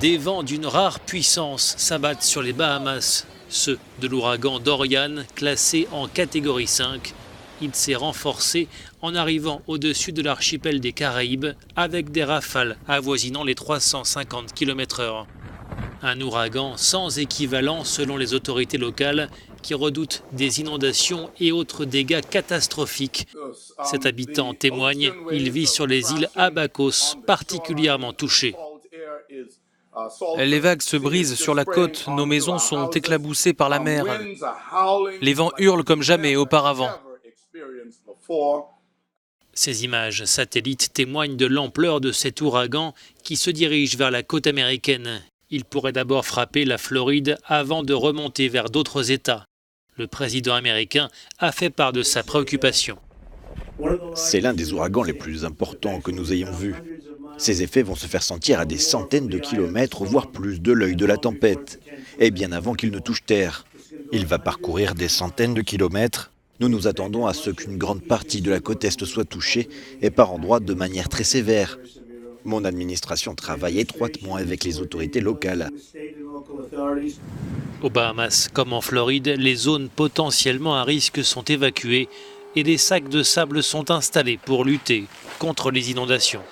Des vents d'une rare puissance s'abattent sur les Bahamas, ceux de l'ouragan Dorian, classé en catégorie 5. Il s'est renforcé en arrivant au-dessus de l'archipel des Caraïbes avec des rafales avoisinant les 350 km/h. Un ouragan sans équivalent selon les autorités locales qui redoutent des inondations et autres dégâts catastrophiques. Cet habitant témoigne, il vit sur les îles Abacos, particulièrement touchées. Les vagues se brisent sur la côte, nos maisons sont éclaboussées par la mer. Les vents hurlent comme jamais auparavant. Ces images satellites témoignent de l'ampleur de cet ouragan qui se dirige vers la côte américaine. Il pourrait d'abord frapper la Floride avant de remonter vers d'autres États. Le président américain a fait part de sa préoccupation. C'est l'un des ouragans les plus importants que nous ayons vus. Ses effets vont se faire sentir à des centaines de kilomètres, voire plus de l'œil de la tempête, et bien avant qu'il ne touche terre. Il va parcourir des centaines de kilomètres. Nous nous attendons à ce qu'une grande partie de la côte Est soit touchée, et par endroits de manière très sévère. Mon administration travaille étroitement avec les autorités locales. Aux Bahamas comme en Floride, les zones potentiellement à risque sont évacuées et des sacs de sable sont installés pour lutter contre les inondations.